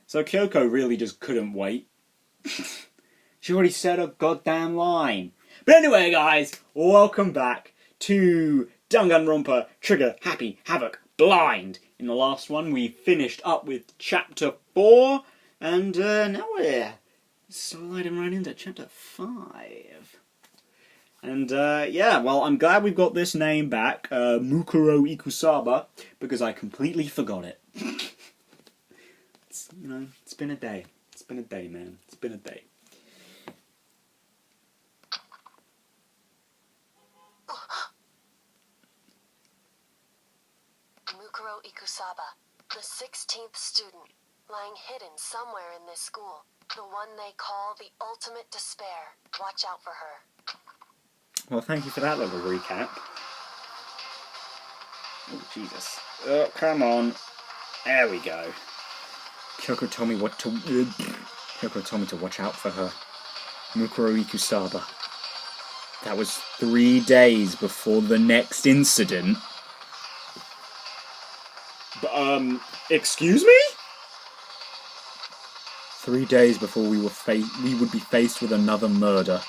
So Kyoko really just couldn't wait. She already said a goddamn line. But anyway, guys, welcome back to Danganronpa Trigger Happy Havoc Blind. In the last one, we finished up with Chapter 4, and now we're sliding right into Chapter 5. And, yeah, well, I'm glad we've got this name back, Mukuro Ikusaba, because I completely forgot it. It's been a day. It's been a day, man. It's been a day. Mukuro Ikusaba, the 16th student, lying hidden somewhere in this school. The one they call the ultimate despair. Watch out for her. Well, thank you for that little recap. Oh, Jesus. Oh, come on. There we go. Kyoko told me Kyoko told me to watch out for her. Mukuro Ikusaba. That was 3 days before the next incident. Excuse me? 3 days before we would be faced with another murder.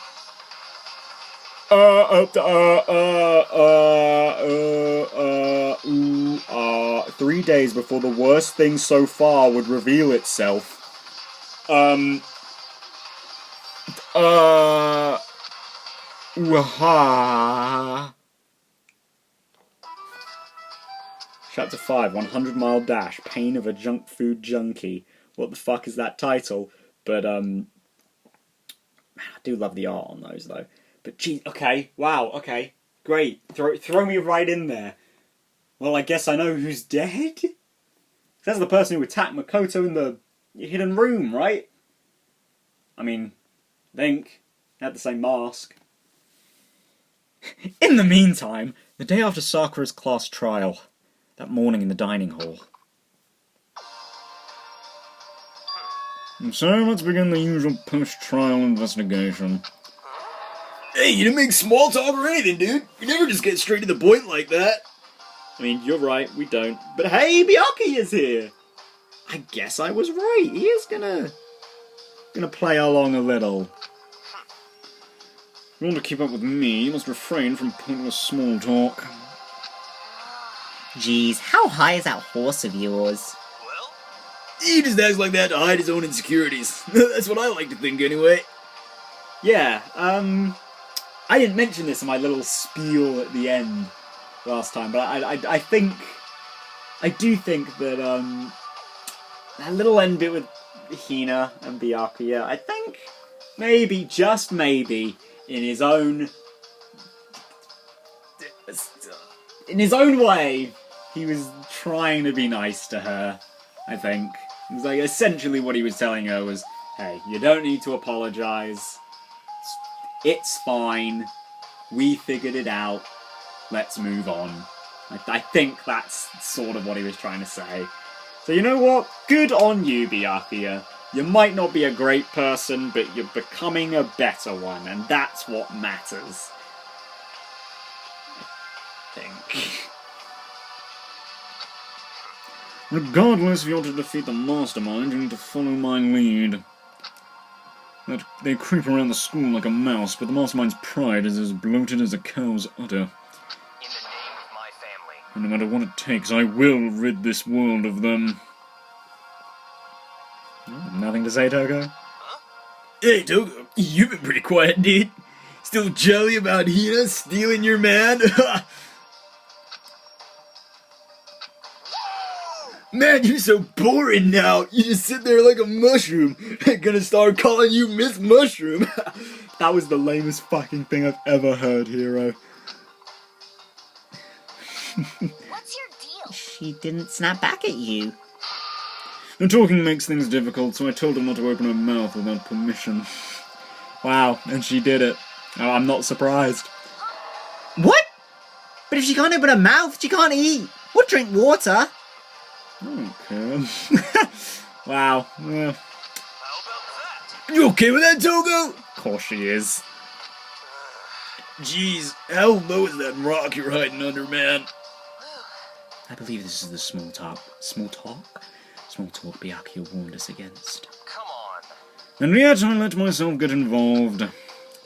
3 days before the worst thing so far would reveal itself. Chapter 5, 100 Mile Dash, Pain of a Junk Food Junkie. What the fuck is that title? But, man, I do love the art on those, though. But, geez, okay, wow, okay, great. Throw me right in there. Well, I guess I know who's dead? That's the person who attacked Makoto in the hidden room, right? I mean, think. They had the same mask. In the meantime, the day after Sakura's class trial, that morning in the dining hall. So, let's begin the usual post-trial investigation. Hey, you didn't make small talk or anything, dude. You never just get straight to the point like that. I mean, you're right, we don't. But hey, Byakuya is here! I guess I was right. He is gonna play along a little. If you want to keep up with me, you must refrain from pointless small talk. Geez, how high is that horse of yours? Well, he just acts like that to hide his own insecurities. That's what I like to think, anyway. Yeah, I didn't mention this in my little spiel at the end last time, but I do think that, that little end bit with Hina and Byakuya, I think, maybe, just maybe, in his own way, he was trying to be nice to her, I think. It was like, essentially what he was telling her was, hey, you don't need to apologise. It's fine. We figured it out. Let's move on. I think that's sort of what he was trying to say. So you know what? Good on you, Byakuya. You might not be a great person, but you're becoming a better one, and that's what matters. I think. Regardless, if you're to defeat the mastermind, you need to follow my lead. They creep around the school like a mouse, but the mastermind's pride is as bloated as a cow's udder. In the name of my family. And no matter what it takes, I will rid this world of them. Nothing to say, Togo? Huh? Hey, Togo, you've been pretty quiet, dude. Still jelly about Hina stealing your man? Man, you're so boring now. You just sit there like a mushroom. I'm gonna start calling you Miss Mushroom. That was the lamest fucking thing I've ever heard, Hero. What's your deal? She didn't snap back at you. The talking makes things difficult, so I told her not to open her mouth without permission. Wow, and she did it. Oh, I'm not surprised. What? But if she can't open her mouth, she can't eat. Or drink water. I don't care. Wow. How about that? You okay with that, Togo? Of course she is. Jeez, how low is that rock you're hiding under, man? I believe this is the small talk small talk Byakuya warned us against. Come on. And yet I let myself get involved.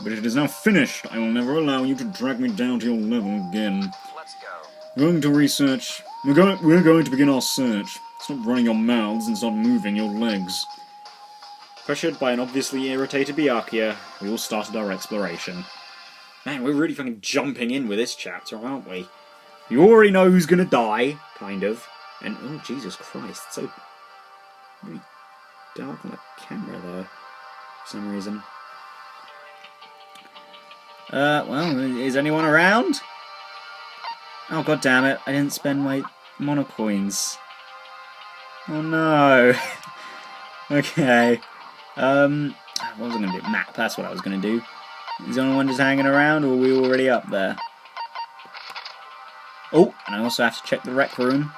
But it is now finished. I will never allow you to drag me down to your level again. Let's go. We're going to research. We're going to begin our search. Stop running your mouths and start moving your legs. Pressured by an obviously irritated Byakuya, we all started our exploration. Man, we're really fucking jumping in with this chapter, aren't we? You already know who's gonna die, kind of. And, oh, Jesus Christ, it's so really dark on the camera, though, for some reason. Well, is anyone around? Oh, god damn it, I didn't spend my monocoins. Oh no. Okay. What was I gonna do? Map, that's what I was gonna do. Is anyone just hanging around, or are we already up there? Oh, and I also have to check the rec room,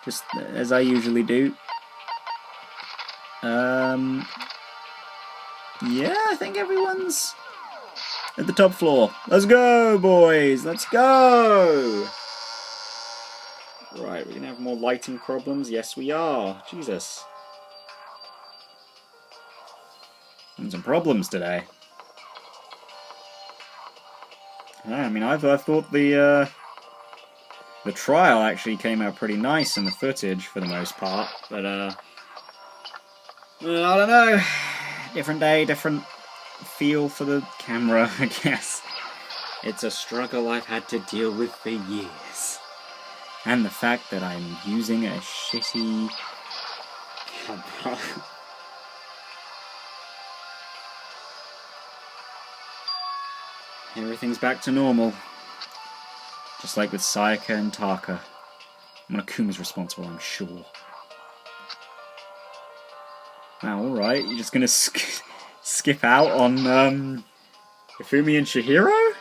just as I usually do. Yeah, I think everyone's at the top floor. Let's go, boys! Let's go! Right, we're gonna have more lighting problems? Yes, we are. Jesus. And some problems today. Yeah, I mean, I thought the trial actually came out pretty nice in the footage for the most part, but I don't know. Different day, different feel for the camera, I guess. It's a struggle I've had to deal with for years. And the fact that I'm using a shitty camera. Everything's back to normal. Just like with Sayaka and Taka. Monokuma's responsible, I'm sure. Wow, alright, you're just gonna skip out on Ifumi and Chihiro?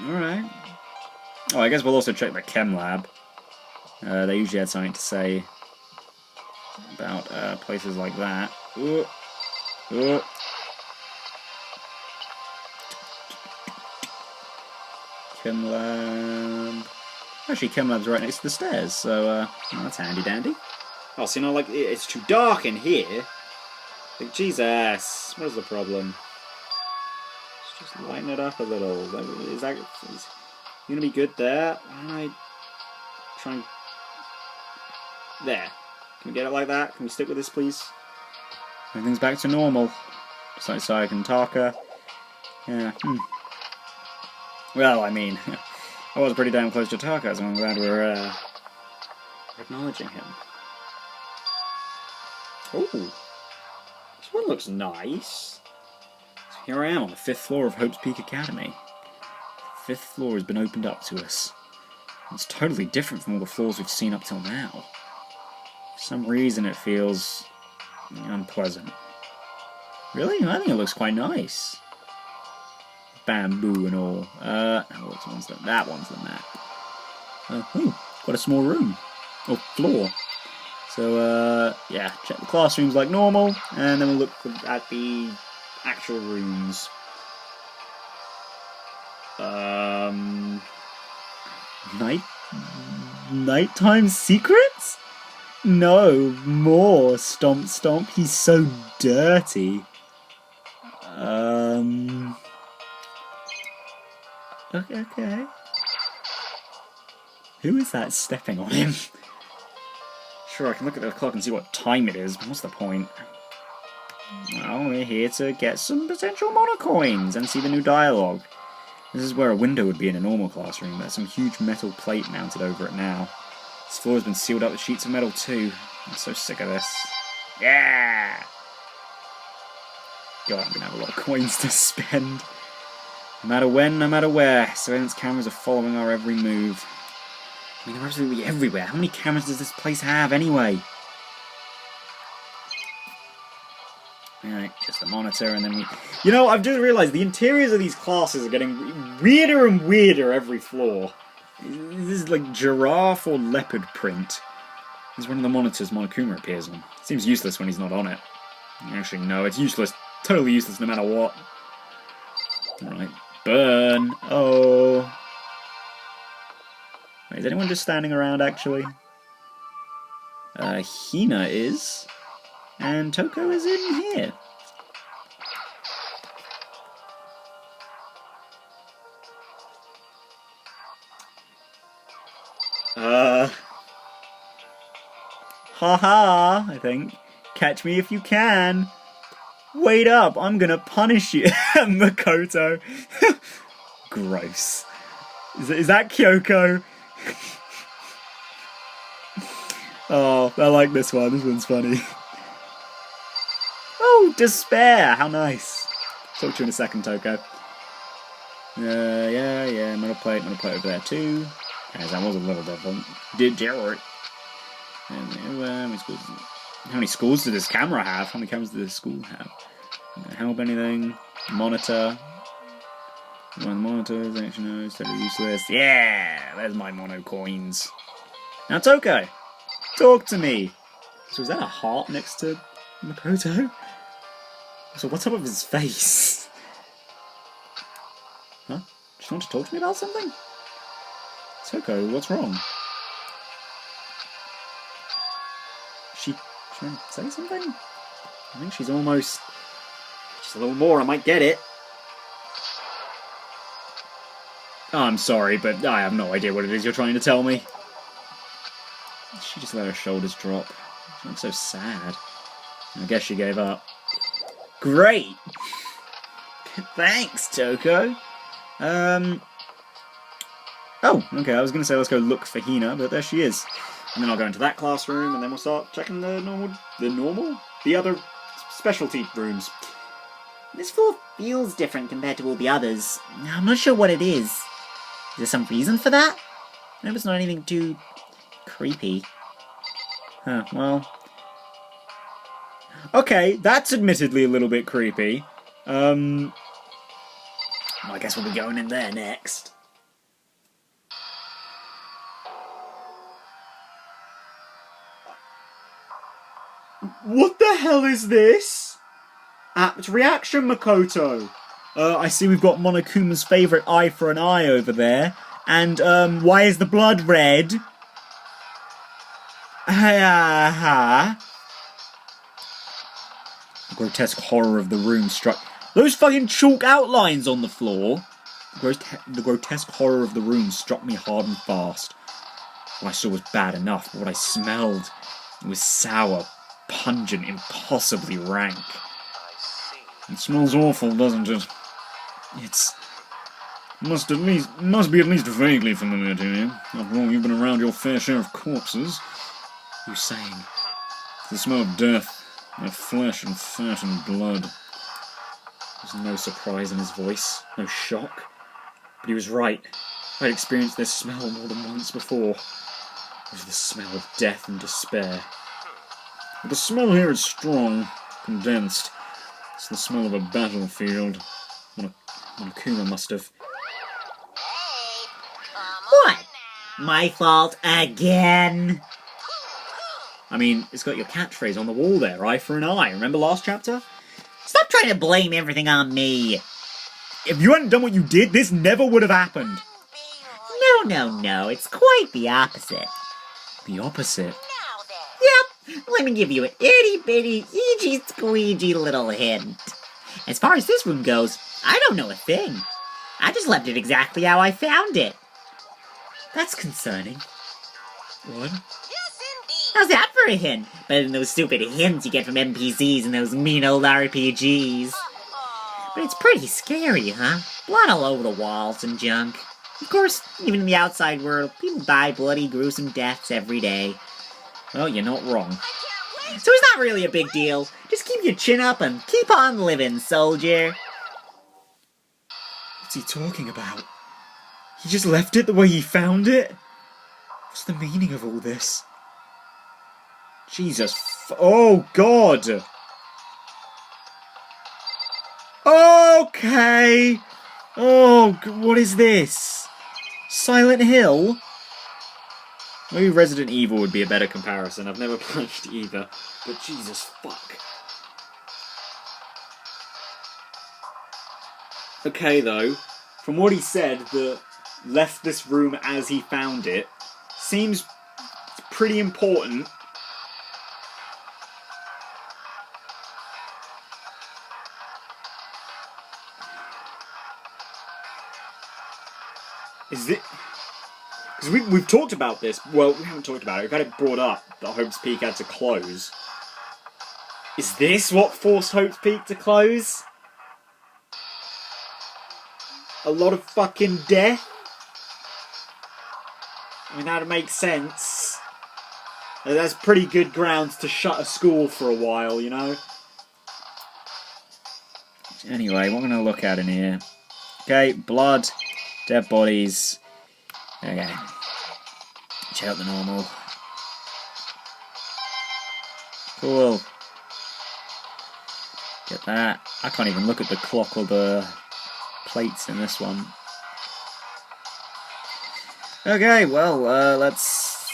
Alright. Oh, I guess we'll also check the chem lab. They usually had something to say about places like that. Ooh. Ooh. Chem lab. Actually, chem lab's right next to the stairs, so well, that's handy dandy. Oh, so you know, like it's too dark in here. Like Jesus, what is the problem? Let's just lighten it up a little. Is you gonna be good there? Why don't I try and there? Can we get it like that? Can we stick with this, please? Everything's back to normal. Just like Sayaka and Taka. Yeah. Well, I mean, I was pretty damn close to Taka, so I'm glad we're acknowledging him. Oh, this one looks nice. So here I am on the 5th floor of Hope's Peak Academy. The 5th floor has been opened up to us. It's totally different from all the floors we've seen up till now. For some reason it feels unpleasant. Really? I think it looks quite nice. Bamboo and all. That one's the map. Got a small room. Or floor. So, yeah, check the classrooms like normal, and then we'll look at the actual rooms. Nighttime secrets? No, more Stomp Stomp. He's so dirty. Okay. Who is that stepping on him? Sure, I can look at the clock and see what time it is, but what's the point? Well, we're here to get some potential monocoins and see the new dialogue. This is where a window would be in a normal classroom. There's some huge metal plate mounted over it now. This floor has been sealed up with sheets of metal too. I'm so sick of this. Yeah! God, I'm gonna have a lot of coins to spend. No matter when, no matter where, surveillance cameras are following our every move. I mean, they're absolutely everywhere. How many cameras does this place have, anyway? Alright, just the monitor, and then we... You know, I've just realised the interiors of these classes are getting weirder and weirder every floor. This is like giraffe or leopard print. This is one of the monitors Monokuma appears on. Seems useless when he's not on it. Actually, no, it's useless. Totally useless no matter what. Alright, burn. Oh... Is anyone just standing around, actually? Hina is. And Toko is in here. Haha, I think. Catch me if you can. Wait up, I'm gonna punish you. Makoto. Gross. Is that Kyoko? Oh, I like this one. This one's funny. Oh, despair. How nice. Talk to you in a second, Toko. Yeah. Metal plate over there too. As that was a little different. Did Jared. And how many schools does this camera have? How many cameras does this school have? Help anything? Monitor. One monitor is actually totally useless. Yeah, there's my mono coins. Now Toko, talk to me. So is that a heart next to Makoto? So what's up with his face? Huh? Just want to talk to me about something? Toko, what's wrong? She trying to say something? I think she's almost... Just a little more, I might get it. Oh, I'm sorry, but I have no idea what it is you're trying to tell me. She just let her shoulders drop. She looks so sad. I guess she gave up. Great! Thanks, Toko. Oh, okay, I was going to say let's go look for Hina, but there she is. And then I'll go into that classroom, and then we'll start checking the other specialty rooms. This floor feels different compared to all the others. I'm not sure what it is. Is there some reason for that? I hope it's not anything too creepy. Huh, well... Okay, that's admittedly a little bit creepy. Well, I guess we'll be going in there next. What the hell is this? Apt reaction, Makoto. I see we've got Monokuma's favourite eye for an eye over there. And, why is the blood red? The grotesque horror of the room struck... Those fucking chalk outlines on the floor! The grotesque horror of the room struck me hard and fast. What I saw was bad enough, but what I smelled was sour, pungent, impossibly rank. It smells awful, doesn't it? Must be at least vaguely familiar to you. After all, you've been around your fair share of corpses. Who's saying? It's the smell of death, of flesh and fat and blood. There was no surprise in his voice, no shock. But he was right. I'd experienced this smell more than once before. It was the smell of death and despair. But the smell here is strong, condensed. It's the smell of a battlefield. Monokuma must have... What? My fault again? I mean, it's got your catchphrase on the wall there, eye for an eye. Remember last chapter? Stop trying to blame everything on me. If you hadn't done what you did, this never would have happened. No, it's quite the opposite. The opposite? Yep, let me give you an itty-bitty, eegee-squeegee little hint. As far as this room goes, I don't know a thing. I just left it exactly how I found it. That's concerning. What? How's that for a hint? Better than those stupid hints you get from NPCs and those mean old RPGs. But it's pretty scary, huh? Blood all over the walls and junk. Of course, even in the outside world, people die bloody, gruesome deaths every day. Well, you're not wrong. So it's not really a big deal. Just keep your chin up and keep on living, soldier. What's he talking about? He just left it the way he found it? What's the meaning of all this? Jesus oh, God! Okay! Oh, what is this? Silent Hill? Maybe Resident Evil would be a better comparison. I've never played either. But Jesus fuck. Okay, though, from what he said, that left this room as he found it, Seems pretty important. Is it? Because we've talked about this. Well, we haven't talked about it. We've had it brought up that Hope's Peak had to close. Is this what forced Hope's Peak to close? A lot of fucking death? I mean, that'd make sense. That's pretty good grounds to shut a school for a while, you know? Anyway, what am I going to look at in here? Okay, blood, dead bodies. Okay. Check out the normal. Cool. Get that. I can't even look at the clock or the plates in this one. Okay, well, let's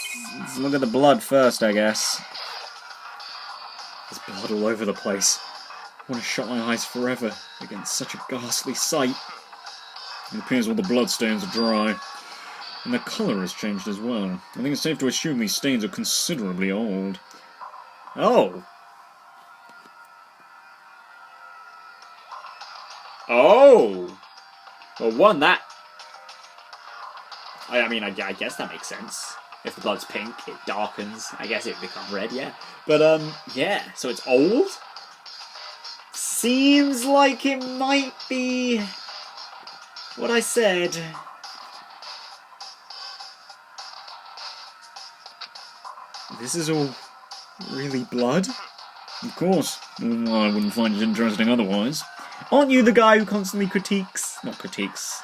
look at the blood first, I guess. There's blood all over the place. I want to shut my eyes forever against such a ghastly sight. It appears all the bloodstains are dry. And the colour has changed as well. I think it's safe to assume these stains are considerably old. Oh. Oh. Well, one, that... I mean, I guess that makes sense. If the blood's pink, it darkens. I guess it becomes red, yeah. But, yeah. So it's old? Seems like it might be... what I said. This is all really blood? Of course. Well, I wouldn't find it interesting otherwise. Aren't you the guy who constantly critiques... not critiques...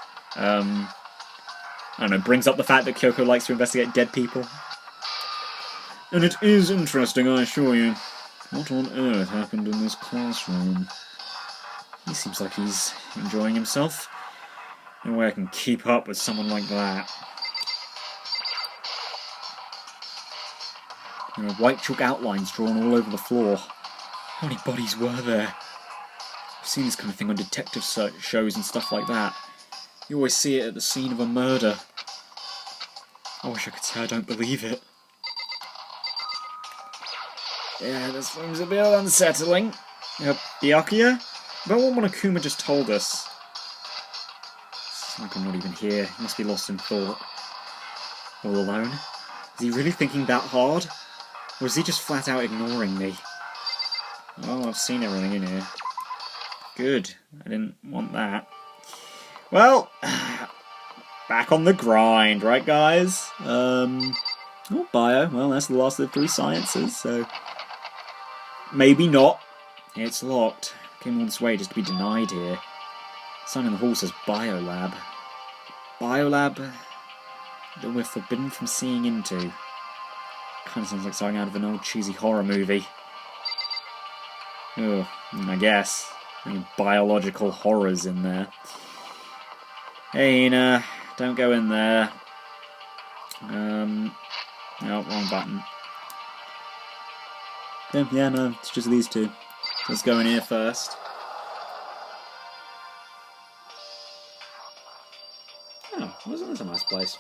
I don't know, brings up the fact that Kyoko likes to investigate dead people? And it is interesting, I assure you. What on earth happened in this classroom? He seems like he's enjoying himself. No way I can keep up with someone like that. There are white chalk outlines drawn all over the floor. How many bodies were there? I've seen this kind of thing on detective shows and stuff like that. You always see it at the scene of a murder. I wish I could say I don't believe it. Yeah, this room's a bit unsettling. Byakuya? About what Monokuma just told us. It's like I'm not even here. He must be lost in thought. All alone? Is he really thinking that hard? Or is he just flat out ignoring me? Well, I've seen everything in here. Good. I didn't want that. Well, back on the grind, right guys? Oh, bio. Well, that's the last of the 3 sciences, so... maybe not. It's locked. Came all this way just to be denied here. Sign in the hall says Biolab. Biolab that we're forbidden from seeing into. Kind of sounds like something out of an old cheesy horror movie. Oh, I guess. I mean, biological horrors in there. Hey, Ina, don't go in there. No, wrong button. Yeah, no, it's just these two. Let's go in here first. Oh, wasn't this a nice place?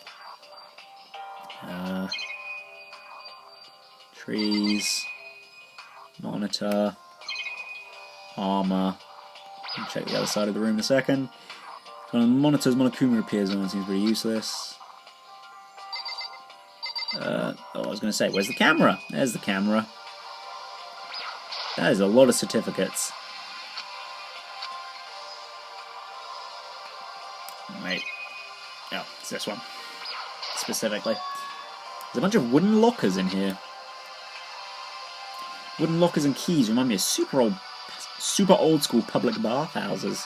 Trees, monitor, armour. I'll check the other side of the room in a second. So on the monitors, Monokuma appears on. It seems pretty useless. I was going to say, where's the camera? There's the camera. That is a lot of certificates. Wait. Oh, it's this one. Specifically. There's a bunch of wooden lockers in here. Wooden lockers and keys remind me of super old school public bathhouses.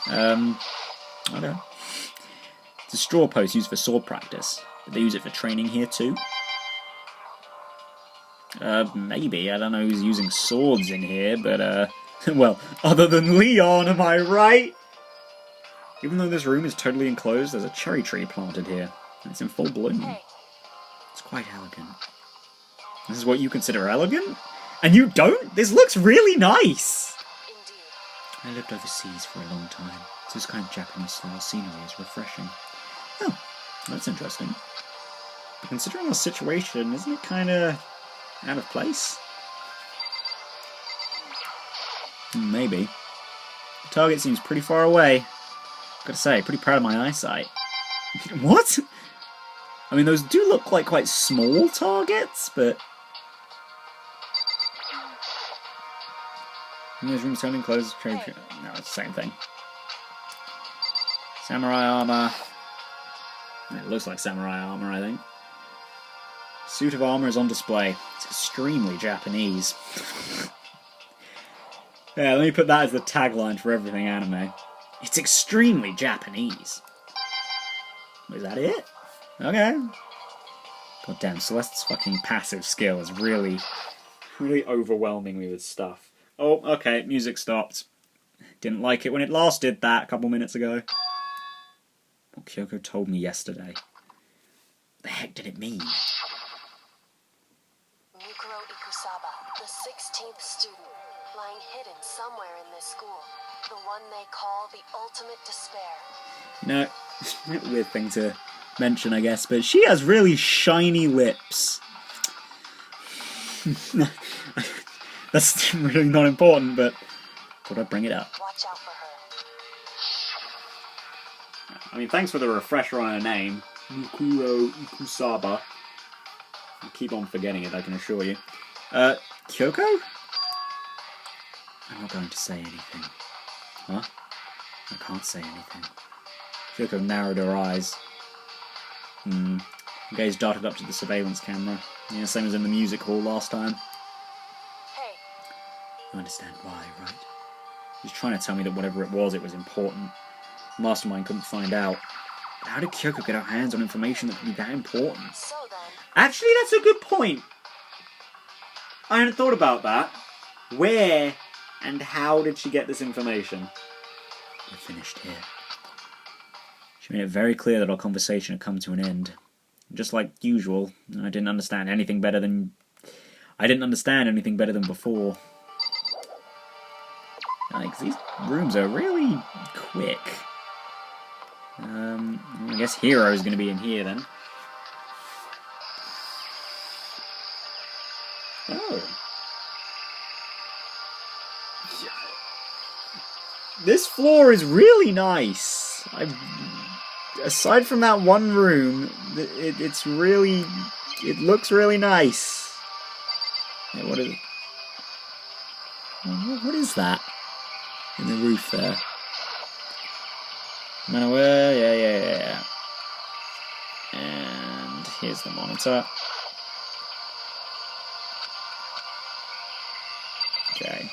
Okay. It's a straw post used for sword practice. But they use it for training here too. Maybe. I don't know who's using swords in here, but, well, other than Leon, am I right? Even though this room is totally enclosed, there's a cherry tree planted here. And it's in full bloom. Hey. It's quite elegant. This is what you consider elegant? And you don't? This looks really nice! Indeed. I lived overseas for a long time, so this kind of Japanese-style scenery is refreshing. Oh, that's interesting. But considering our situation, isn't it kind of out of place? Maybe. The target seems pretty far away. Gotta say, pretty proud of my eyesight. What? I mean, those do look like quite small targets, but... In those rooms, turning clothes, trade... No, it's the same thing. Samurai armor. It looks like samurai armor, I think. Suit of armor is on display. It's extremely Japanese. Yeah, let me put that as the tagline for everything anime. It's extremely Japanese. Is that it? Okay. God damn, Celeste's fucking passive skill is really overwhelming me with stuff. Oh, okay, music stopped. Didn't like it when it last did that a couple minutes ago. What Kyoko told me yesterday. The heck did it mean? Yukiro Ikusaba, the 16th student, lying hidden somewhere in this school. The one they call the ultimate despair. No, weird thing to mention, I guess, but she has really shiny lips. That's really not important, but thought I'd bring it up. Watch out for her. I mean, thanks for the refresher on her name. Yukiro Ikusaba. I keep on forgetting it, I can assure you. Kyoko? I'm not going to say anything. Huh? I can't say anything. Kyoko narrowed her eyes. Her gaze darted up to the surveillance camera. Yeah, same as in the music hall last time. Hey, You understand why, right? He was trying to tell me that whatever it was important. Mastermind couldn't find out. But how did Kyoko get her hands on information that could be that important? so then, Actually, that's a good point. I hadn't thought about that. Where and how did she get this information? We're finished here. She made it very clear that our conversation had come to an end. Just like usual, I didn't understand anything better than before. Like, these rooms are really quick. I guess Hero's going to be in here then. Oh. This floor is really nice. Aside from that one room, it looks really nice. Yeah, what is it? What is that? In the roof there. Yeah. And here's the monitor. Okay.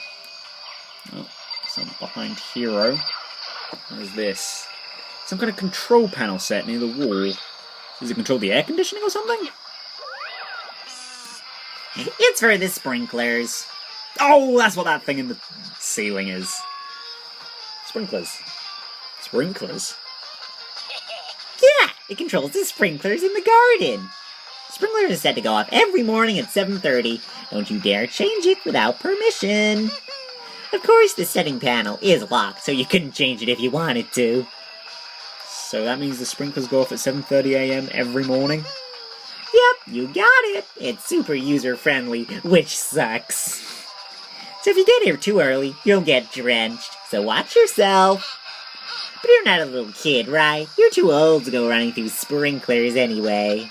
Oh, something behind Hero. What is this? Some kind of control panel set near the wall. Does it control the air conditioning or something? It's for the sprinklers. Oh, that's what that thing in the ceiling is. Sprinklers. Sprinklers? Yeah, it controls the sprinklers in the garden. Sprinklers are set to go off every morning at 7:30. Don't you dare change it without permission. Of course, the setting panel is locked, so you couldn't change it if you wanted to. So that means the sprinklers go off at 7:30 AM every morning? Yep, you got it. It's super user-friendly, which sucks. So if you get here too early, you'll get drenched, so watch yourself. But you're not a little kid, right? You're too old to go running through sprinklers anyway.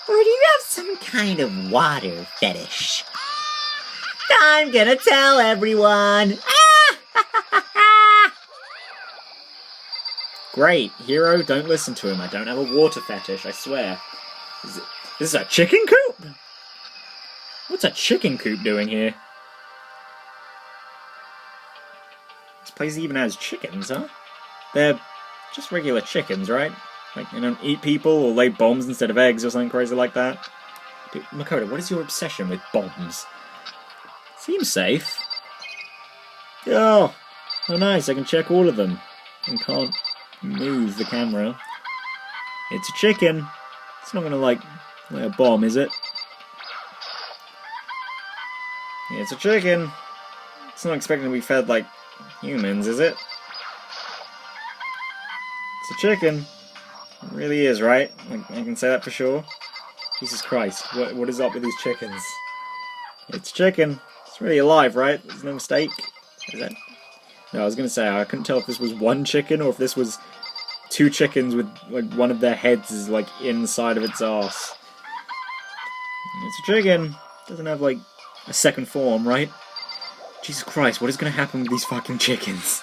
Or do you have some kind of water fetish? I'm gonna tell everyone! Great. Hero, don't listen to him. I don't have a water fetish, I swear. This is a chicken coop? What's a chicken coop doing here? This place even has chickens, huh? They're just regular chickens, right? Like, they don't eat people or lay bombs instead of eggs or something crazy like that. Dude, Makoto, what is your obsession with bombs? Seems safe. Oh nice, I can check all of them. And can't move the camera. It's a chicken. It's not gonna, like, lay a bomb, is it? It's a chicken. It's not expecting to be fed like humans, is it? It's a chicken. It really is, right? I can say that for sure. Jesus Christ, what is up with these chickens? It's chicken. It's really alive, right? There's no mistake. Is it? No, I was gonna say, I couldn't tell if this was one chicken or if this was two chickens with, like, one of their heads is, like, inside of its ass. It's a chicken. Doesn't have, like, a second form, right? Jesus Christ, what is gonna happen with these fucking chickens?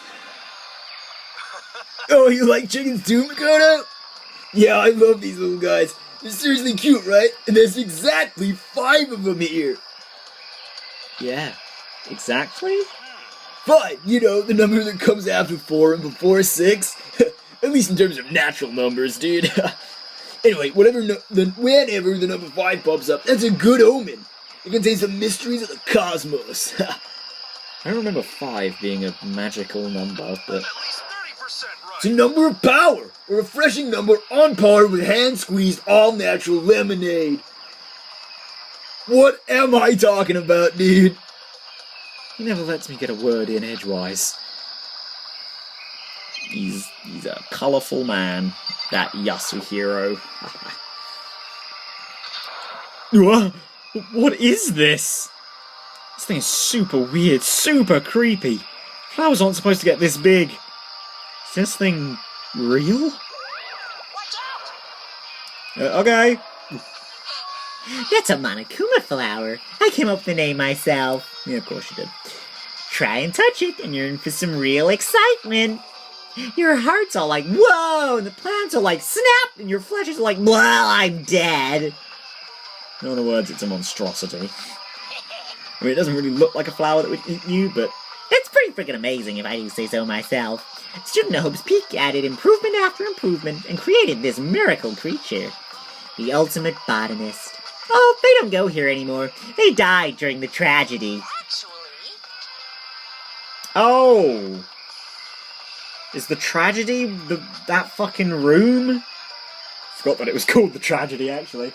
Oh, you like chickens too, Makoto? Yeah, I love these little guys. They're seriously cute, right? And there's exactly 5 of them here. Yeah, exactly? 5, you know, the number that comes after 4 and before 6. At least in terms of natural numbers, dude. Anyway, whenever the number 5 pops up, that's a good omen. It contains the mysteries of the cosmos. I don't remember 5 being a magical number, but... It's a number of power. A refreshing number on par with hand-squeezed all-natural lemonade. What am I talking about, dude? He never lets me get a word in edgewise. He's a colourful man, that Yasuhiro. What is this? This thing is super weird, super creepy. Flowers aren't supposed to get this big. Is this thing real? Okay. That's a Monokuma flower. I came up with the name myself. Yeah, of course you did. Try and touch it, and you're in for some real excitement. Your heart's all like, whoa, and the plants are like, snap, and your flesh is like, well, I'm dead. In other words, it's a monstrosity. I mean, it doesn't really look like a flower that would eat you, but... It's pretty freaking amazing, if I do say so myself. Student Hopes Peak added improvement after improvement and created this miracle creature. The ultimate botanist. Oh, they don't go here anymore. They died during the tragedy. Oh! Is the tragedy that fucking room? Forgot that it was called the tragedy, actually.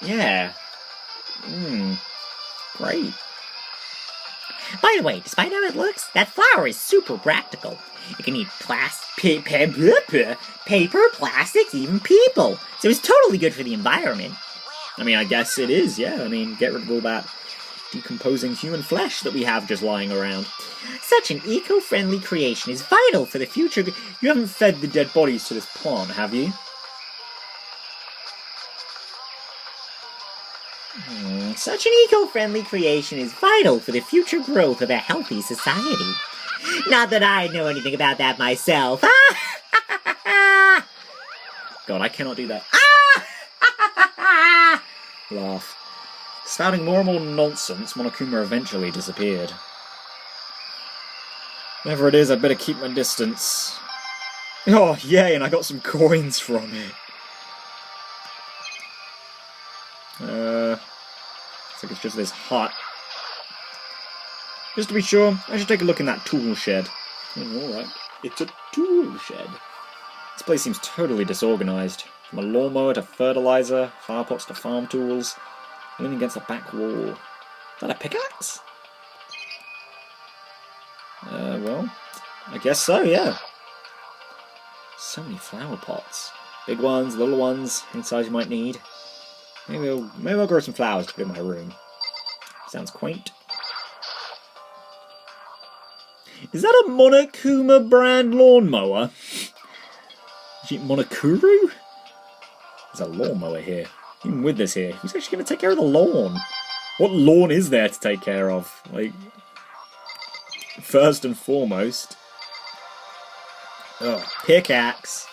Yeah. Great. By the way, despite how it looks, that flower is super practical. It can eat paper, plastics, even people. So it's totally good for the environment. I mean, I guess it is, yeah. I mean, get rid of all that decomposing human flesh that we have just lying around. Such an eco-friendly creation is vital for the future. You haven't fed the dead bodies to this plant, have you? Such an eco-friendly creation is vital for the future growth of a healthy society. Not that I know anything about that myself. God, I cannot do that. Laugh. Spouting more and more nonsense, Monokuma eventually disappeared. Whatever it is, I'd better keep my distance. Oh, yay, and I got some coins from it. Looks like it's just this hut. Just to be sure, I should take a look in that tool shed. Alright, it's a tool shed. This place seems totally disorganized. From a lawnmower to fertilizer, fire pots to farm tools, leaning against the back wall. Is that a pickaxe? Well, I guess so, yeah. So many flower pots. Big ones, little ones, any size you might need. Maybe I'll grow some flowers to put in my room. Sounds quaint. Is that a Monokuma brand lawnmower? Is it Monokuru? There's a lawnmower here. Even with this here, who's actually going to take care of the lawn? What lawn is there to take care of? Like, first and foremost. Ugh, pickaxe.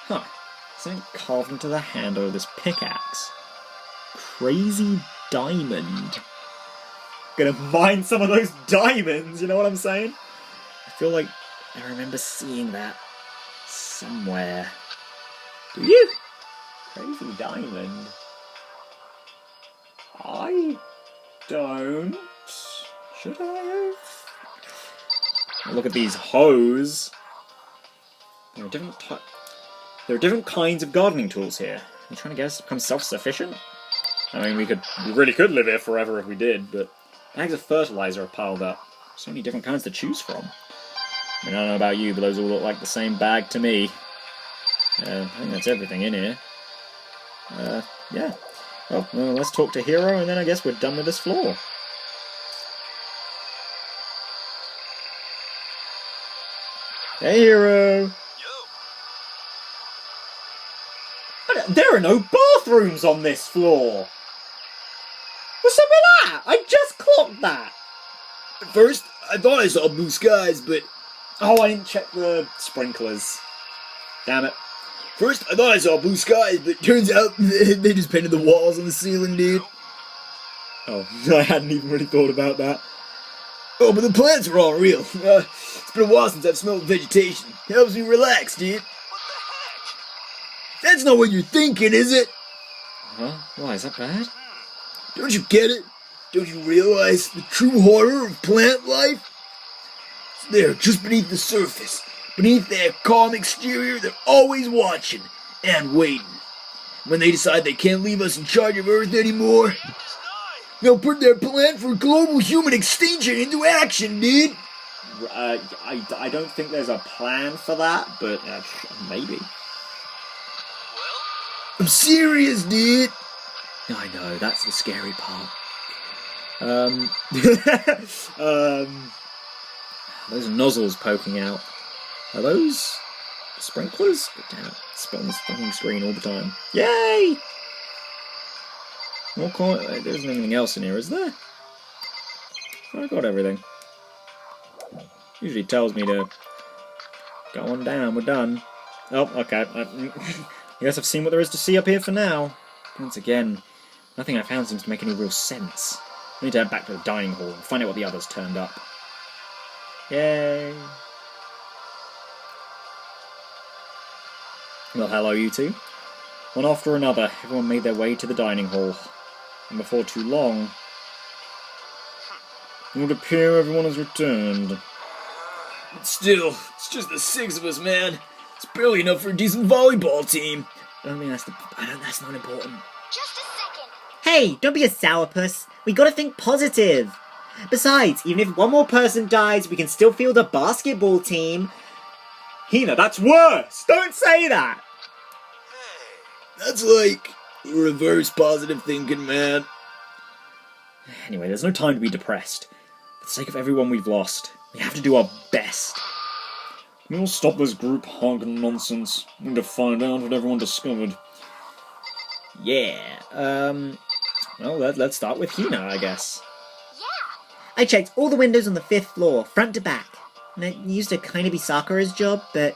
Huh. Something carved into the handle of this pickaxe. Crazy diamond. Gonna mine some of those diamonds, you know what I'm saying? I feel like I remember seeing that somewhere. Do you? Crazy diamond. I don't. Should I have? Look at these hoes. There are different kinds of gardening tools here. Are you trying to get us to become self-sufficient? I mean, we really could live here forever if we did, but bags of fertilizer are piled up. So many different kinds to choose from. I mean, I don't know about you, but those all look like the same bag to me. I think that's everything in here. Yeah. Well, let's talk to Hero, and then I guess we're done with this floor. Hey, Hero! There are no bathrooms on this floor! What's up with that? I just clocked that! At first, I thought I saw blue skies, but... Oh, I didn't check the sprinklers. Damn it. First, I thought I saw blue skies, but turns out they just painted the walls on the ceiling, dude. Oh, I hadn't even really thought about that. Oh, but the plants are all real. It's been a while since I've smelled vegetation. It helps me relax, dude. That's not what you're thinking, is it? Huh? Why, is that bad? Don't you get it? Don't you realize the true horror of plant life? It's there, just beneath the surface. Beneath their calm exterior, they're always watching and waiting. When they decide they can't leave us in charge of Earth anymore, they'll put their plan for global human extinction into action, dude. I don't think there's a plan for that, but maybe. I'm serious, dude. I know, that's the scary part. Those nozzles poking out. Are those sprinklers? God damn it. It's on the fucking screen all the time. Yay! There isn't anything else in here, is there? I got everything. Usually tells me to go on down, we're done. Oh, okay. I guess I've seen what there is to see up here for now. Once again, nothing I found seems to make any real sense. I need to head back to the dining hall and find out what the others turned up. Yay! Well, hello, you two. One after another, everyone made their way to the dining hall. And before too long, it would appear everyone has returned. But still, it's just the 6 of us, man. It's barely enough for a decent volleyball team. I don't think that's not important. Just a second. Hey, don't be a sourpuss. We gotta think positive. Besides, even if one more person dies, we can still field a basketball team. Hina, that's worse! Don't say that! That's like reverse positive thinking, man. Anyway, there's no time to be depressed. For the sake of everyone we've lost, we have to do our best. We'll stop this group honking nonsense. We need to find out what everyone discovered. Yeah, well, let's start with Hina, I guess. I checked all the windows on the 5th floor, front to back. And it used to kind of be Sakura's job, but...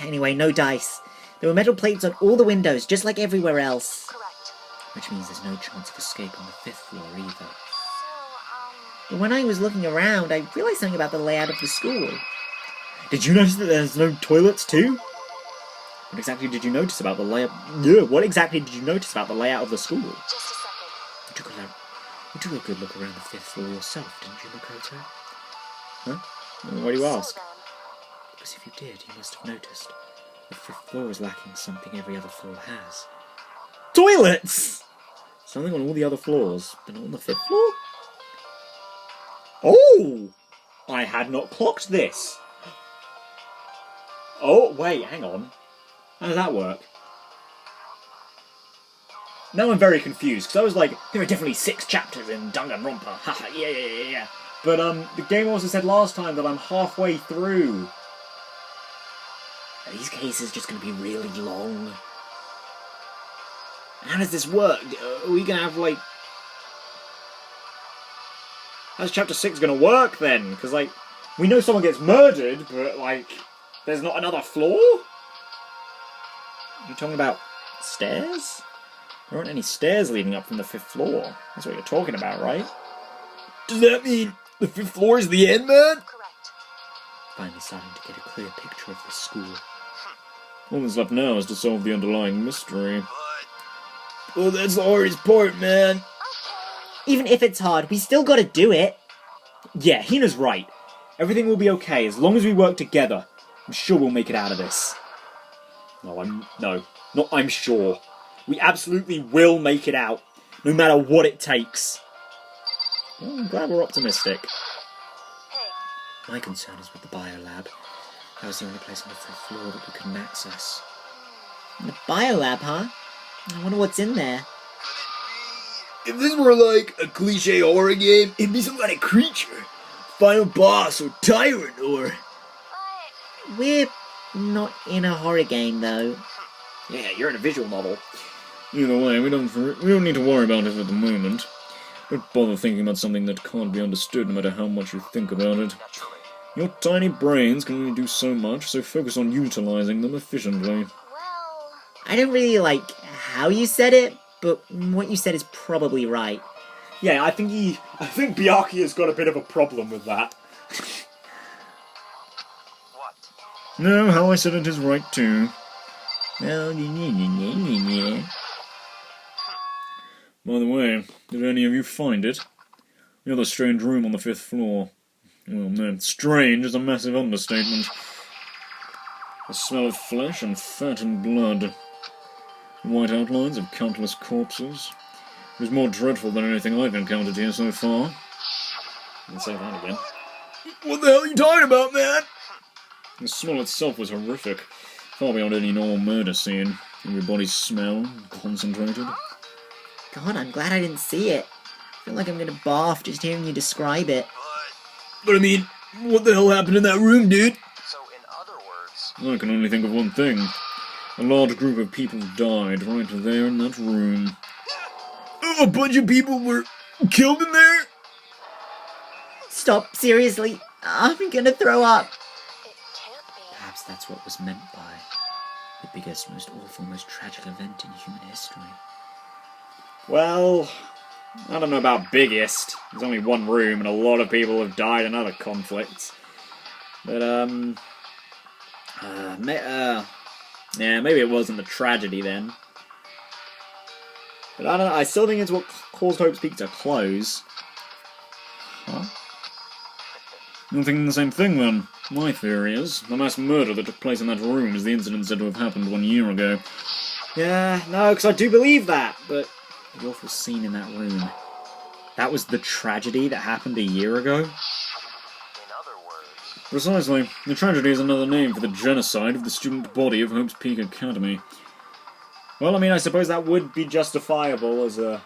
Anyway, no dice. There were metal plates on all the windows, just like everywhere else. Correct. Which means there's no chance of escape on the 5th floor either. So, But when I was looking around, I realized something about the layout of the school. Did you notice that there's no toilets too? What exactly did you notice about the layout? Yeah, what exactly did you notice about the layout of the school? just a second. You took a good look around the 5th floor yourself, didn't you, Makoto? Huh? Why do you ask? So then, Because if you did, you must have noticed. The 5th floor is lacking something every other floor has. Toilets! Something on all the other floors, but not on the 5th floor? Oh! I had not clocked this. Oh, wait, hang on. How does that work? Now I'm very confused, because I was like, there are definitely 6 chapters in Danganronpa. Haha, yeah. But, the game also said last time that I'm halfway through. Are these cases just going to be really long? How does this work? Are we going to have, like... How's chapter 6 going to work, then? Because, like, we know someone gets murdered, but, like, there's not another floor? You talking about stairs? There aren't any stairs leading up from the 5th floor. That's what you're talking about, right? Does that mean the 5th floor is the end, man? correct. Finally starting to get a clear picture of the school. All that's left now is to solve the underlying mystery. Well, that's the hardest part, man. Even if it's hard, we still gotta do it. Yeah, Hina's right. Everything will be okay as long as we work together. I'm sure we'll make it out of this. I'm sure. We absolutely will make it out, no matter what it takes. Well, I'm glad we're optimistic. My concern is with the biolab. That was the only place on the 5th floor that we couldn't access. The biolab, huh? I wonder what's in there. If this were like a cliche horror game, it'd be some kind of creature. Final boss or tyrant or... We're not in a horror game, though. Yeah, you're in a visual novel. Either way, we don't need to worry about it at the moment. Don't bother thinking about something that can't be understood no matter how much you think about it. Your tiny brains can only do so much, so focus on utilizing them efficiently. Well, I don't really like how you said it, but what you said is probably right. Yeah, I think Byakuya has got a bit of a problem with that. what? No, how I said it is right too. Well, By the way, did any of you find it? The other strange room on the 5th floor. Well, no, strange is a massive understatement. The smell of flesh and fat and blood. White outlines of countless corpses. It was more dreadful than anything I've encountered here so far. Let's say that again. What the hell are you talking about, man? The smell itself was horrific. Far beyond any normal murder scene. Everybody's smell, concentrated. God, I'm glad I didn't see it. I feel like I'm gonna barf just hearing you describe it. But I mean, what the hell happened in that room, dude? So, in other words, I can only think of one thing. A large group of people died right there in that room. A bunch of people were killed in there? Stop, seriously. I'm gonna throw up. it can't be. Perhaps that's what was meant by the biggest, most awful, most tragic event in human history. Well, I don't know about biggest. There's only one room and a lot of people have died in other conflicts. But, yeah, maybe it wasn't the tragedy then. But I don't know, I still think it's what caused Hope's Peak to close. Huh? You're thinking the same thing then. My theory is, the mass murder that took place in that room is the incident said to have happened 1 year ago. Yeah, no, because I do believe that, but The awful scene in that room. That was the tragedy that happened a year ago? In other words, Precisely. The tragedy is another name for the genocide of the student body of Hope's Peak Academy. well, I mean, I suppose that would be justifiable as a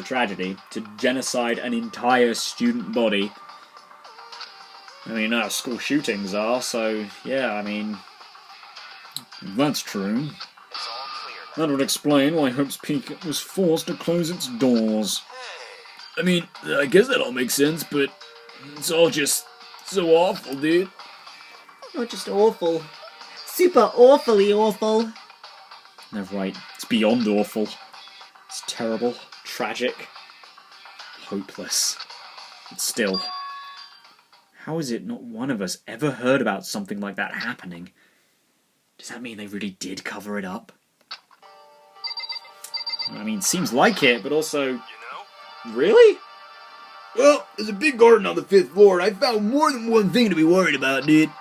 tragedy to genocide an entire student body. I mean, school shootings are, so yeah, I mean, If that's true, it's all clear now. that would explain why Hope's Peak was forced to close its doors. I mean, I guess that all makes sense, but it's all just so awful, dude. Not just awful. Super awfully awful. No, right. It's beyond awful. It's terrible, tragic. Hopeless. But still, how is it not one of us ever heard about something like that happening? Does that mean they really did cover it up? I mean, seems like it, but also, You know? really? Well, there's a big garden on the 5th floor, and I found more than one thing to be worried about, dude.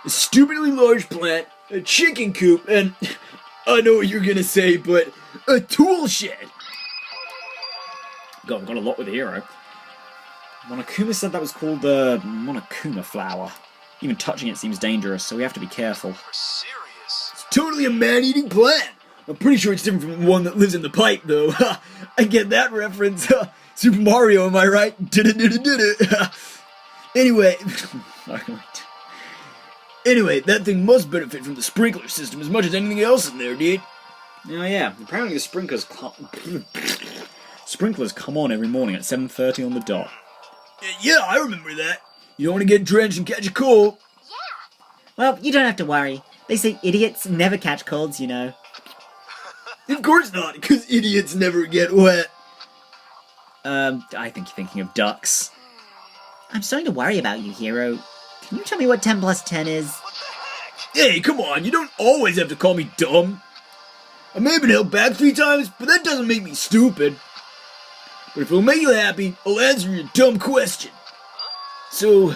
A stupidly large plant, a chicken coop, and I know what you're gonna say, but a tool shed. God, I've got a lot with the hero. Monokuma said that was called the Monokuma flower. Even touching it seems dangerous, so we have to be careful. We're serious. It's totally a man-eating plant. I'm pretty sure it's different from the one that lives in the pipe, though. I get that reference. Super Mario, am I right? Did it. Anyway. Anyway, that thing must benefit from the sprinkler system as much as anything else in there, dude. Oh yeah, apparently the sprinklers come on every morning at 7:30 on the dot. Yeah, I remember that. You don't want to get drenched and catch a cold. Well, you don't have to worry. They say idiots never catch colds, you know. Of course not, because idiots never get wet. I think you're thinking of ducks. I'm starting to worry about you, Hero. Can you tell me what 10 plus 10 is? Hey, come on, you don't always have to call me dumb. I may have been held back 3 times, but that doesn't make me stupid. But if it'll make you happy, I'll answer your dumb question. So,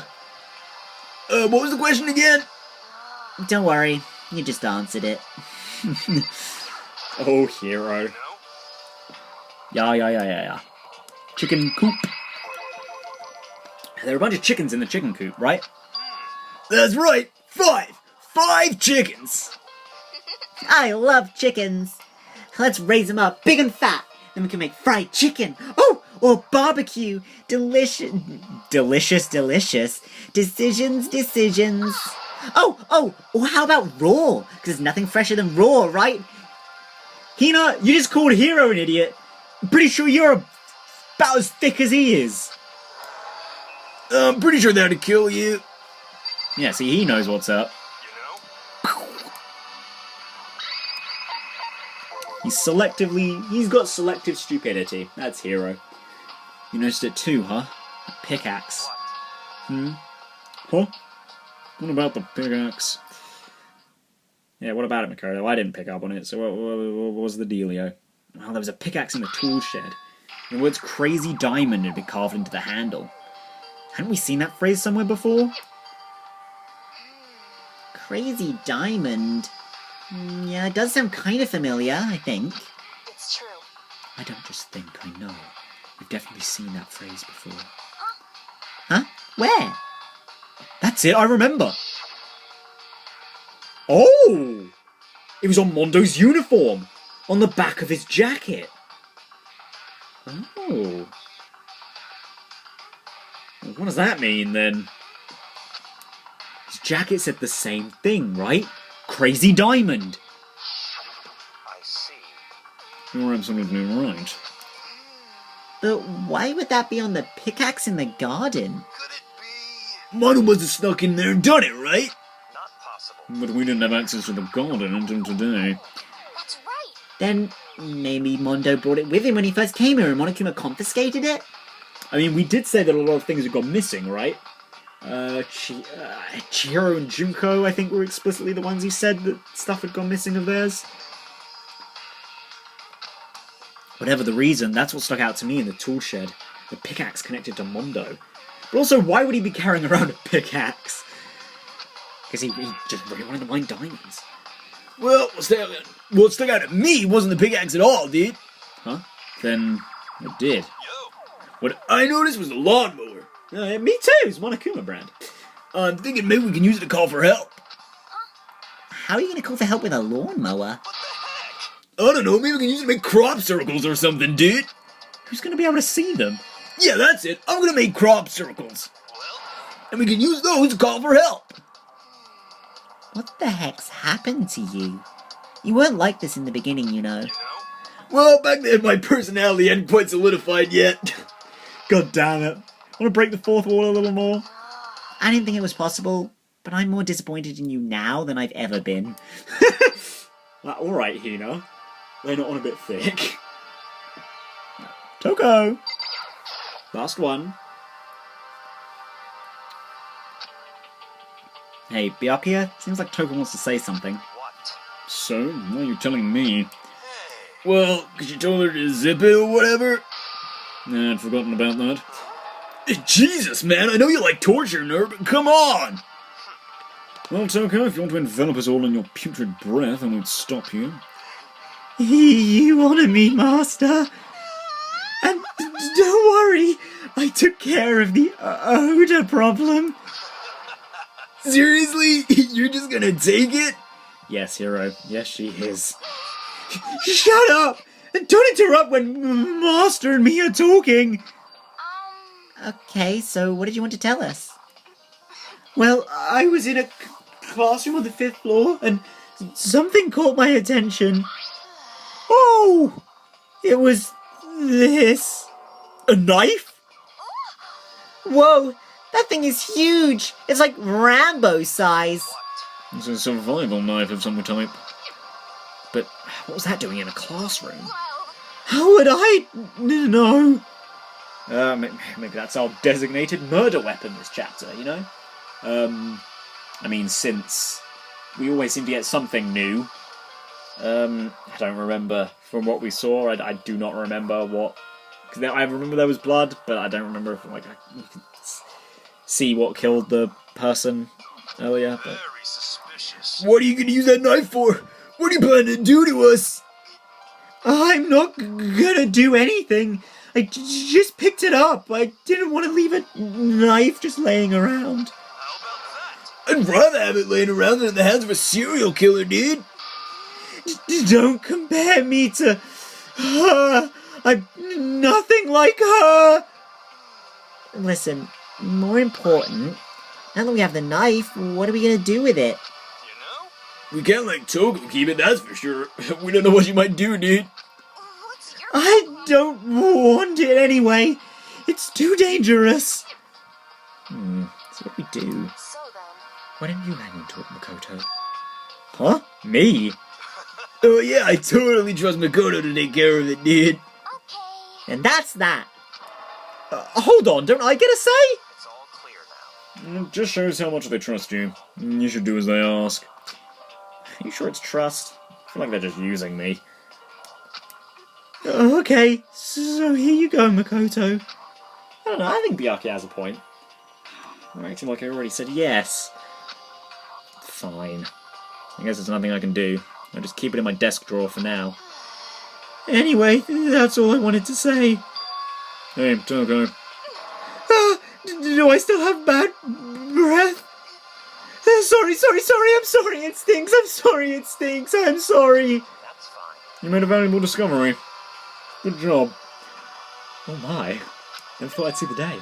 what was the question again? Don't worry, you just answered it. Oh, hero. Yeah. Chicken coop. There are a bunch of chickens in the chicken coop, right? That's right, 5! 5 chickens! I love chickens. Let's raise them up big and fat. Then we can make fried chicken. Oh, or barbecue. Delicious. Decisions. Oh, or how about raw? Because there's nothing fresher than raw, right? Hina, you just called Hero an idiot. I'm pretty sure you're about as thick as he is. I'm pretty sure that'd kill you. Yeah, see, he knows what's up. He's got selective stupidity. That's Hero. You noticed it too, huh? A pickaxe. Huh? What about the pickaxe? Yeah, what about it, Makoto? I didn't pick up on it, so what was the dealio? Well, there was a pickaxe in the tool shed. The words crazy diamond had been carved into the handle. Hadn't we seen that phrase somewhere before? Crazy diamond. Yeah, it does sound kind of familiar, I think. It's true. I don't just think, I know. We've definitely seen that phrase before. Huh? Where? That's it, I remember! Oh! It was on Mondo's uniform! On the back of his jacket! Oh. Well, what does that mean, then? His jacket said the same thing, right? Crazy diamond! I see. You're absolutely right. But why would that be on the pickaxe in the garden? Could it be? Mono must have snuck in there and done it, right? Not possible. But we didn't have access to the garden until today. That's right. Then maybe Mondo brought it with him when he first came here and Monokuma confiscated it? I mean, we did say that a lot of things had gone missing, right? Chihiro and Junko, I think, were explicitly the ones who said that stuff had gone missing of theirs. Whatever the reason, that's what stuck out to me in the tool shed. The pickaxe connected to Mondo. But also, why would he be carrying around a pickaxe? Because he just really wanted to mine diamonds. Well, what stuck out to me wasn't the pickaxe at all, dude. Huh? Then it did. What I noticed was the lawnmower. Me too, it's Monokuma brand. I'm thinking maybe we can use it to call for help. How are you going to call for help with a lawnmower? I don't know, maybe we can use it to make crop circles or something, dude. Who's going to be able to see them? Yeah, that's it. I'm gonna make crop circles. And we can use those to call for help. What the heck's happened to you? You weren't like this in the beginning, you know. Well, back then my personality hadn't quite solidified yet. God damn it. Want to break the fourth wall a little more? I didn't think it was possible, but I'm more disappointed in you now than I've ever been. Alright, Hina. They're not on a bit thick. Toko! Last one. Hey, Byakuya, seems like Toko wants to say something. What? So, why are you telling me? Well, because you told her to zip it or whatever? Nah, I'd forgotten about that. Jesus, man, I know you like torturing her, but come on! Well, Toko, if you want to envelop us all in your putrid breath, I won't stop you. You honour me, Master. And don't worry, I took care of the odor problem. Seriously? You're just gonna take it? Yes, Hero. Yes, she is. Shut up! And don't interrupt when Master and me are talking. Okay, so what did you want to tell us? Well, I was in a classroom on the 5th floor and something caught my attention. Oh! It was this. A knife? Whoa, that thing is huge. It's like Rambo size. It's a survival knife of some type. But what was that doing in a classroom? How would I know? Maybe that's our designated murder weapon this chapter, you know? I mean, since we always seem to get something new. I don't remember from what we saw. I do not remember what... Because I remember there was blood, but I don't remember if you could see what killed the person earlier. But... Very suspicious. What are you gonna use that knife for? What are you planning to do to us? I'm not gonna do anything. I just picked it up. I didn't want to leave a knife just laying around. How about I'd rather have it laying around than in the hands of a serial killer, dude. Don't compare me to her. I'm nothing like her. Listen, more important, now that we have the knife, what are we gonna do with it? You know? We can't let Toko keep it, that's for sure. We don't know what she might do, dude. What's your I problem? don't want it anyway. It's too dangerous. So what do we do? So then, Why don't you hang on to it, Makoto? Huh? Me? Oh yeah, I totally trust Makoto to take care of it, dude. okay. And that's that. Hold on, don't I get a say? It's all clear now. It just shows how much they trust you. You should do as they ask. Are you sure it's trust? I feel like they're just using me. Okay, so here you go, Makoto. I don't know, I think Byakuya has a point. I'm acting like I already said yes. Fine. I guess there's nothing I can do. I'll just keep it in my desk drawer for now. Anyway, that's all I wanted to say. Hey, Toko. Do I still have bad breath? Sorry, I'm sorry, it stinks, I'm sorry. That's fine. You made a valuable discovery. Good job. Oh my, never thought I'd see the day.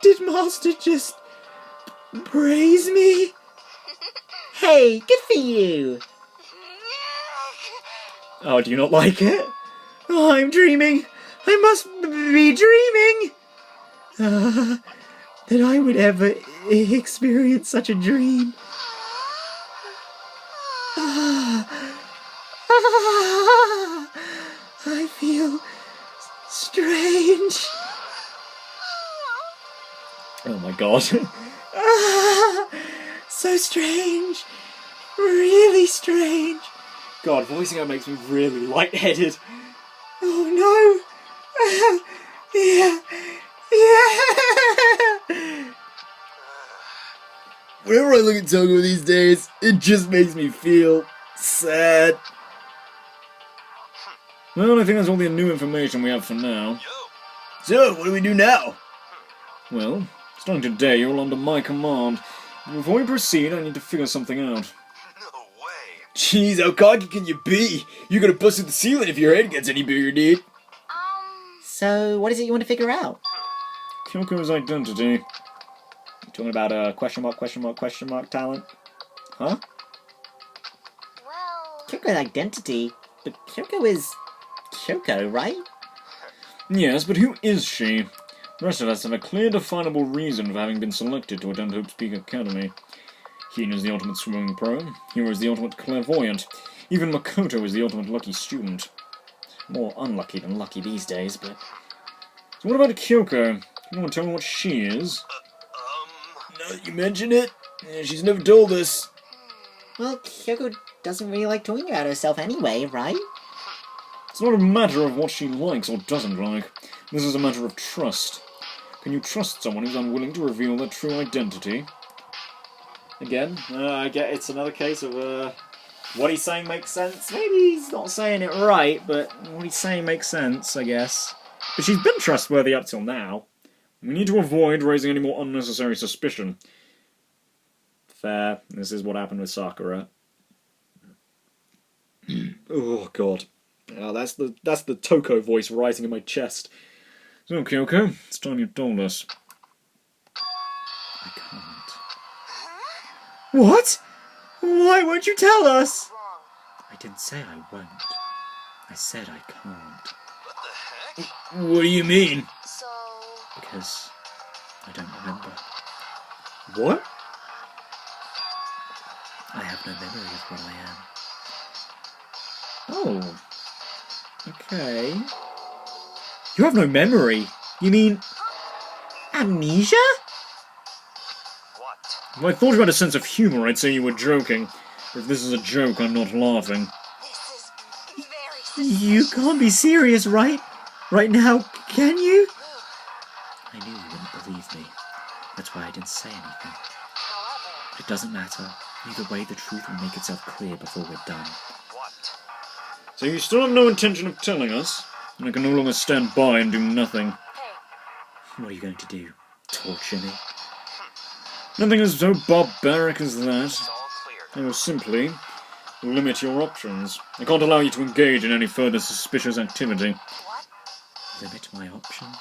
Did Master just praise me? Hey, good for you. Oh, do you not like it? Oh, I'm dreaming. I must be dreaming. That I would ever experience such a dream. I feel strange. Oh my god. So strange. Really strange. God, voicing her makes me really lightheaded. Oh no. Yeah. Whenever I look at Toko these days, it just makes me feel sad. Well, I think that's all the new information we have for now. Yo! So, what do we do now? Well, starting today, you're all under my command. But before we proceed, I need to figure something out. No way! Jeez, how cocky can you be? You're gonna bust through the ceiling if your head gets any bigger, dude. So, what is it you want to figure out? Kyoko's identity. You talking about question mark talent? Huh? Well, Kyoko's identity? But Kyoko is Kyoko, right? Yes, but who is she? The rest of us have a clear, definable reason for having been selected to attend Hope's Peak Academy. Hina is the ultimate swimming pro. Hiro is the ultimate clairvoyant. Even Makoto is the ultimate lucky student. More unlucky than lucky these days, but... So what about Kyoko? You want to tell me what she is? Now that you mention it, she's never told us. Well, Kyoko doesn't really like talking about herself anyway, right? It's not a matter of what she likes or doesn't like. This is a matter of trust. Can you trust someone who's unwilling to reveal their true identity? Again, I get it's another case of what he's saying makes sense. Maybe he's not saying it right, but what he's saying makes sense, I guess. But she's been trustworthy up till now. We need to avoid raising any more unnecessary suspicion. Fair. This is what happened with Sakura. Oh god. Oh, that's the Toko voice rising in my chest. So, Kyoko, it's time you told us. I can't. What? Why won't you tell us? wrong. I didn't say I won't. I said I can't. What the heck? What do you mean? So, Because I don't remember. What? I have no memory of what I am. Oh. Okay. You have no memory? You mean... amnesia? What? If I thought you had a sense of humour, I'd say you were joking. But if this is a joke, I'm not laughing. this is very You can't be serious, right? Right now, can you? I knew you wouldn't believe me. That's why I didn't say anything. However, But it doesn't matter. Either way, the truth will make itself clear before we're done. What? So you still have no intention of telling us? and I can no longer stand by and do nothing. Hey, What are you going to do? Torture me? Nothing is so barbaric as that. It's all clear. I will simply limit your options. I can't allow you to engage in any further suspicious activity. what? Limit my options?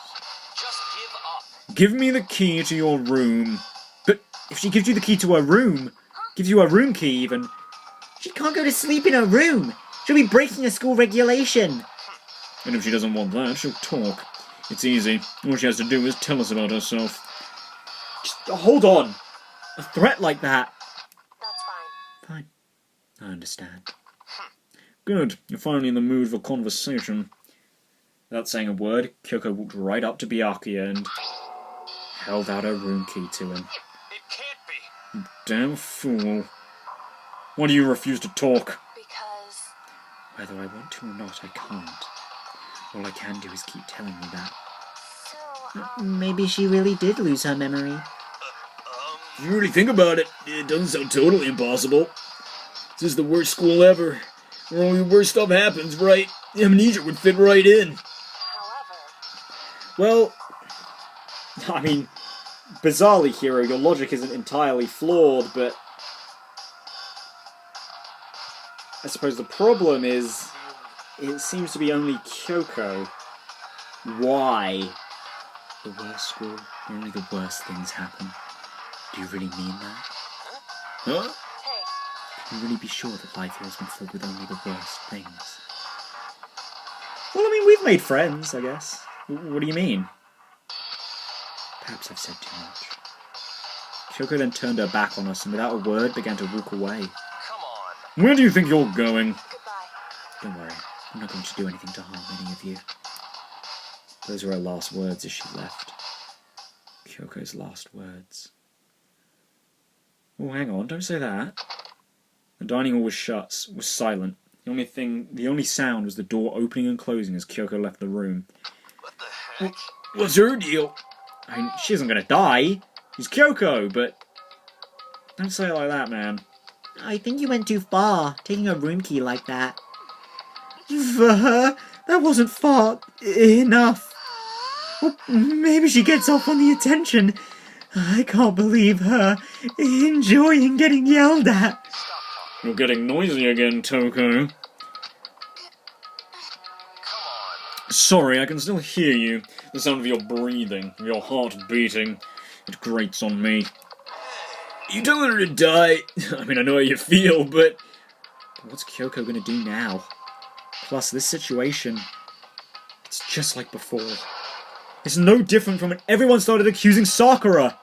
Just give up. Give me the key to your room. But if she gives you the key to her room, gives you a room key even, she can't go to sleep in her room. She'll be breaking a school regulation. And if she doesn't want that, she'll talk. It's easy. All she has to do is tell us about herself. Just hold on. A threat like that. That's fine. Fine. I understand. Good. You're finally in the mood for conversation. Without saying a word, Kyoko walked right up to Byakuya and held out her room key to him. It can't be. Damn fool. Why do you refuse to talk? Because Whether I want to or not, I can't. All I can do is keep telling me that. so Maybe she really did lose her memory. If you really think about it, it doesn't sound totally impossible. This is the worst school ever, where only the worst stuff happens, right? Amnesia would fit right in. however, Well, I mean, bizarrely, Hero, your logic isn't entirely flawed, but I suppose the problem is it seems to be only Kyoko. Why? The worst school, where only the worst things happen. Do you really mean that? Huh? hey, Can you really be sure that life here has been filled with only the worst things? Well, I mean, we've made friends, I guess. What do you mean? Perhaps I've said too much. Kyoko then turned her back on us and without a word began to walk away. Come on. Where do you think you're going? goodbye. Don't worry, I'm not going to do anything to harm any of you. Those were her last words as she left. Kyoko's last words. Oh, hang on, don't say that. The dining hall was shut, was silent. The only sound was the door opening and closing as Kyoko left the room. What the heck? What's her deal? I mean, she isn't gonna die. She's Kyoko, but don't say it like that, man. I think you went too far, taking a room key like that. For her, that wasn't far enough. Well, maybe she gets off on the attention. I can't believe her enjoying getting yelled at. You're getting noisy again, Toko. Come on. Sorry, I can still hear you. The sound of your breathing, your heart beating. It grates on me. You telling her to die? I mean, I know how you feel, but What's Kyoko gonna do now? Plus, this situation, it's just like before. It's no different from when everyone started accusing Sakura.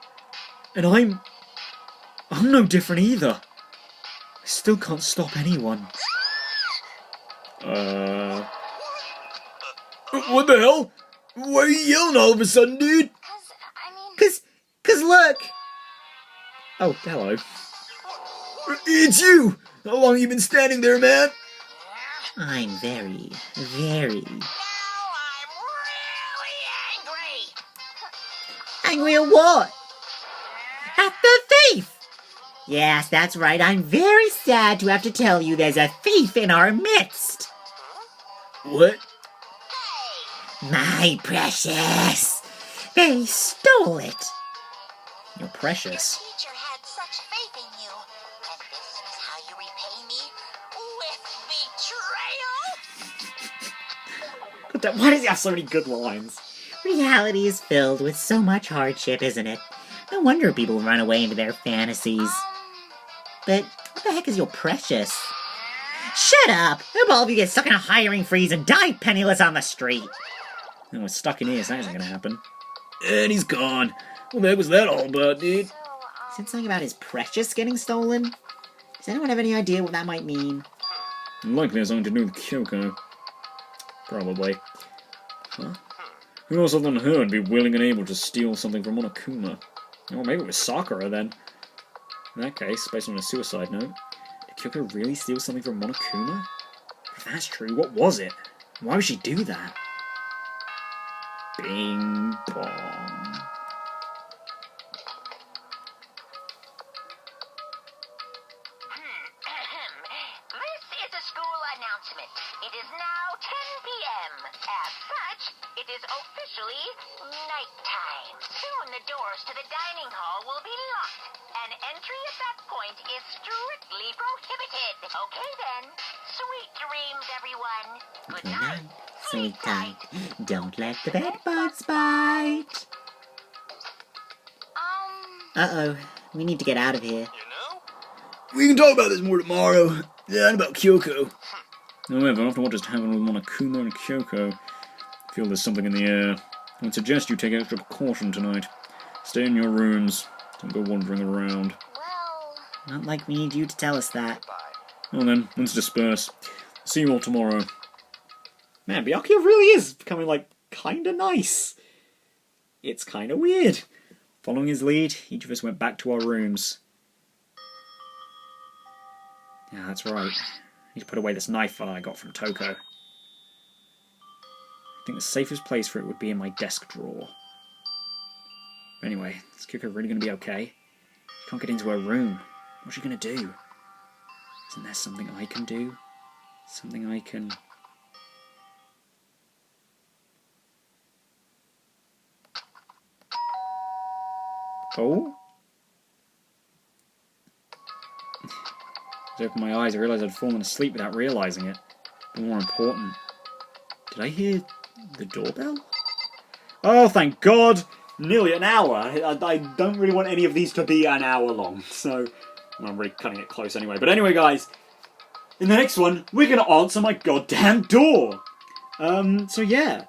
And I'm no different either. I still can't stop anyone. What the hell? Why are you yelling all of a sudden, dude? Cause look! Oh, hello. It's you! How long have you been standing there, man? I'm very, very Now I'm really angry. angry at what? At the thief! Yes, that's right. I'm very sad to have to tell you there's a thief in our midst. What? My precious! They stole it. You're precious. Teacher had such faith in you. And this is how you repay me? With betrayal? God damn, why does he have so many good lines? Reality is filled with so much hardship, isn't it? No wonder people run away into their fantasies. But what the heck is your precious? Shut up! I hope all of you get stuck in a hiring freeze and die penniless on the street. No, we're stuck in here, so that isn't gonna happen. And he's gone. What the heck was that all about, dude? So, Is it something about his precious getting stolen? Does anyone have any idea what that might mean? Likely has something to do with Kyoko. Probably. Huh? Who else other than her would be willing and able to steal something from Monokuma? Or maybe it was Sakura, then. In that case, based on a suicide note, did Kyoko really steal something from Monokuma? If that's true, what was it? Why would she do that? Bing bong. This is a school announcement. It is now 10 p.m. As officially nighttime. Soon the doors to the dining hall will be locked, and entry at that point is strictly prohibited. Okay then. Sweet dreams, everyone. Good night. Sweetheart, don't let the bed bugs bite. Uh-oh, we need to get out of here. You know? We can talk about this more tomorrow. Yeah, and about Kyoko. However, after what just happened with Monokuma and Kyoko, I feel there's something in the air. I would suggest you take extra precaution tonight. Stay in your rooms. Don't go wandering around. Well, Not like we need you to tell us that. Bye. Well then, let's disperse. See you all tomorrow. Man, Byakuya really is becoming, like, kinda nice. It's kinda weird. Following his lead, each of us went back to our rooms. Yeah, that's right. I need to put away this knife that I got from Toko. I think the safest place for it would be in my desk drawer. Anyway, is Kyoko really going to be okay? She can't get into her room. What's she going to do? Isn't there something I can do? Something I can... Oh? As I opened my eyes, I realised I'd fallen asleep without realising it. But more important, did I hear the doorbell? Oh, thank God! Nearly an hour. I don't really want any of these to be an hour long, so I'm really cutting it close anyway. But anyway, guys, in the next one, we're going to answer my goddamn door! So yeah.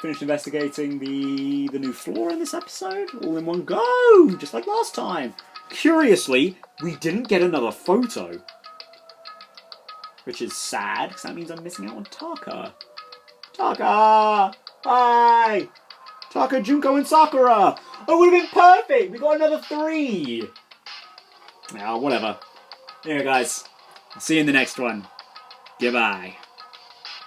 Finished investigating the new floor in this episode, all in one go, just like last time. Curiously, we didn't get another photo. Which is sad, because that means I'm missing out on Taka. Taka! Hi! Taka, Junko, and Sakura! Oh, it would have been perfect! We got another 3! Yeah, whatever. Anyway, guys, I'll see you in the next one. Goodbye.